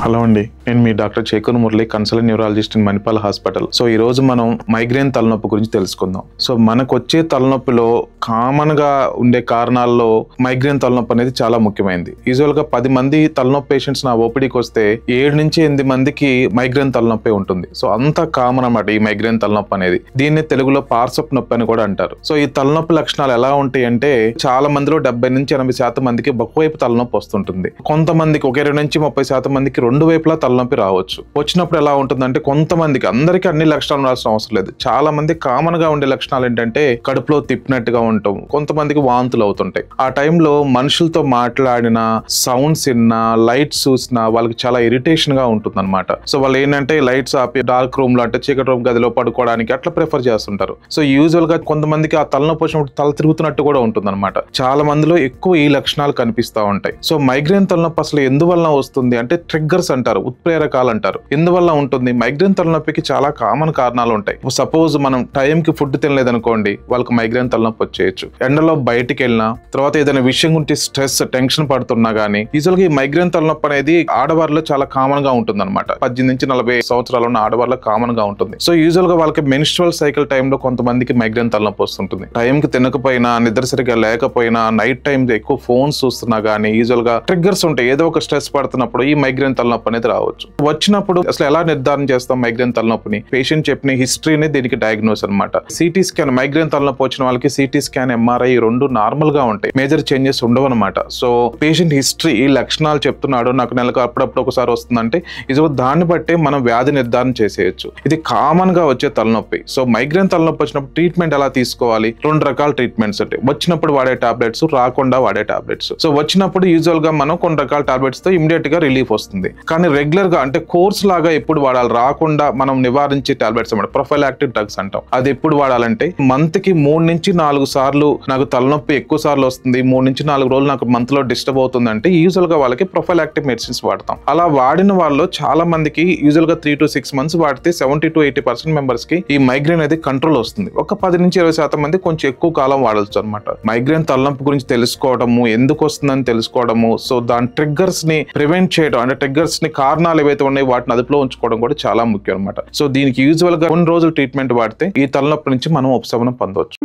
Hello అండి, నేను మీ doctor Chekur Murali, consultant neurologist in Manipal hospital. So ఈ రోజు మనం మైగ్రేన్ తలనొప్పి గురించి తెలుసుకుందాం. సో మనకు వచ్చే తలనొప్పిలో కామన్ గా ఉండే కారణాల్లో మైగ్రేన్ తలనొప్పి అనేది చాలా ముఖ్యమైనది. యూజువల్ గా 10 మంది తలనొప్పి పేషెంట్స్ నా ఓపీడీకి వస్తే 7 నుంచి 8 మందికి మైగ్రేన్ తలనొప్పి ఉంటుంది. సో అంత కామన్ అన్నమాట ఈ మైగ్రేన్ తలనొప్పి అనేది. దీన్ని తెలుగులో పార్సప్ నొప్పి అని కూడా అంటారు. సో ఈ తలనొప్పి లక్షణాలు ఎలా ఉంటాయి అంటే, చాలా మందిలో 70 నుంచి 80% మందికి ఒకవైపు తలనొప్పి వస్తుంటుంది. కొంతమందికి 20 నుంచి 30% మందికి రెండు వైపులా తలనొప్పి రావచ్చు. వచ్చినప్పుడు ఎలా ఉంటుందంటే, కొంతమందికి, అందరికీ అన్ని లక్షణాలు రాసిన అవసరం లేదు. చాలా మంది కామన్ గా ఉండే లక్షణాలు ఏంటంటే కడుపులో తిప్పినట్టుగా ఉంటాం, కొంతమందికి వాంతులు అవుతుంటాయి. ఆ టైంలో మనుషులతో మాట్లాడినా, సౌండ్స్ విన్నా, లైట్స్ చూసినా వాళ్ళకి చాలా ఇరిటేషన్ గా ఉంటుంది అనమాట. సో వాళ్ళు ఏంటంటే లైట్స్ ఆపి డార్క్ రూమ్ లో, అంటే చీకటి రూమ్ గదిలో పడుకోవడానికి అట్లా ప్రిఫర్ చేస్తుంటారు. సో యూజువల్ గా కొంతమందికి ఆ తలనొప్పి వచ్చినప్పుడు తల తిరుగుతున్నట్టు కూడా ఉంటుంది అనమాట. చాలా మందిలో ఎక్కువ ఈ లక్షణాలు కనిపిస్తూ ఉంటాయి. సో మైగ్రేన్ తలనొప్పి అసలు ఎందువల్ల వస్తుంది అంటే, ట్రిగ్గర్స్ అంటారు, ఉత్ప్రేరకాలు అంటారు. ఎందువల్ల ఉంటుంది? మైగ్రేన్ తలనొప్పికి చాలా కామన్ కారణాలు ఉంటాయి. సపోజ్ మనం టైం కి ఫుడ్ తినలేదనుకోండి, వాళ్ళకి మైగ్రేన్ తలనొప్పి వచ్చేయచ్చు. ఎండలో బయటికి వెళ్ళినా, తర్వాత ఏదైనా విషయం గురించి స్ట్రెస్, టెన్షన్ పడుతున్నా గానీ, యూజువల్ గా ఈ మైగ్రేన్ తలనొప్పి అనేది ఆడవారిలో చాలా కామన్ గా ఉంటుంది అనమాట. 18 నుంచి 40 సంవత్సరాలు ఉన్న ఆడవారిలో కామన్ గా ఉంటుంది. సో యూజువల్ గా వాళ్ళకి మెన్స్ట్రువల్ సైకిల్ టైంలో కొంతమందికి మైగ్రేన్ తలనొప్పి వస్తుంటుంది. టైం కి తినకపోయినా, నిద్ర సరిగ్గా లేకపోయినా, నైట్ టైం ఎక్కువ ఫోన్స్ చూస్తున్నా గానీ, యూజువల్ గా ట్రిగ్గర్స్ ఉంటాయి. ఏదో ఒక స్ట్రెస్ పడుతున్నప్పుడు ఈ మైగ్రేన్ తలనొప్పి అనేది రావచ్చు. వచ్చినప్పుడు అసలు ఎలా నిర్ధారణ చేస్తాం మైగ్రేన్ తలనొప్పిని? పేషెంట్ చెప్పిన హిస్టరీని దీనికి డయాగ్నోస్ అనమాట. సిటీ స్కాన్, మైగ్రేన్ తలనొప్పి వచ్చిన వాళ్ళకి సిటీ స్కాన్, ఎంఆర్ఐ రెండు నార్మల్ గా ఉంటాయి, మేజర్ చేంజెస్ ఉండవు అనమాట. సో పేషెంట్ హిస్టరీ, ఈ లక్షణాలు చెప్తున్నాడు, నాకు నెలకు అప్పుడప్పుడు ఒకసారి వస్తుందంటే, ఇది దాన్ని బట్టి మనం వ్యాధి నిర్ధారణ చేసేయచ్చు. ఇది కామన్ గా వచ్చే తలనొప్పి. సో మైగ్రేన్ తలనొప్పి వచ్చినప్పుడు ట్రీట్మెంట్ ఎలా తీసుకోవాలి? 2 రకాల ట్రీట్మెంట్స్ ఉంటాయి. వచ్చినప్పుడు వాడే టాబ్లెట్స్, రాకుండా వాడే టాబ్లెట్స్. సో వచ్చినప్పుడు యూజువల్ గా మనం కొన్ని రకాల టాబ్లెట్స్ తో ఇమీడియట్ గా రిలీఫ్ వస్తుంది. కానీ రెగ్యులర్ గా, అంటే కోర్స్ లాగా ఎప్పుడు వాడాలి? రాకుండా మనం నివారించే టాబ్లెట్స్ అన్నమాట, ప్రొఫైలాక్టిక్ డ్రగ్స్ అంటాం. అది ఎప్పుడు వాడాలంటే, మంత్ కి 3 నుంచి 4 సార్లు నాకు తలనొప్పి ఎక్కువ సార్లు వస్తుంది, 3 నుంచి 4 రోజులు నాకు మంత్ లో డిస్టర్బ్ అవుతుందంటే, యూజువల్ గా వాళ్ళకి ప్రొఫైలాక్టిక్ మెడిసిన్స్ వాడతాం. అలా వాడిన వాళ్ళు చాలా మందికి యూజువల్ గా 3 to 6 months వాడితే 70 to 80% మెంబర్స్ కి ఈ మైగ్రేన్ అనేది కంట్రోల్ వస్తుంది. ఒక 10 నుంచి 20% మంది కొంచెం ఎక్కువ కాలం వాడచ్చు అనమాట. మైగ్రేన్ తలనొప్పి గురించి తెలుసుకోవడము, ఎందుకు వస్తుందని తెలుసుకోవడము, సో దాని ట్రిగ్గర్స్ ని ప్రివెంట్ చేయడం, అంటే ట్రిగ్గర్స్ ని, కారణాలు ఏవైతే ఉన్నాయో వాటిని అదుపులో ఉంచుకోవడం కూడా చాలా ముఖ్యం అనమాట. సో దీనికి యూజువల్ గా కొన్ని రోజులు ట్రీట్మెంట్ వాడితే ఈ తలనొప్పి నుంచి మనం ఉపశమనం పొందవచ్చు.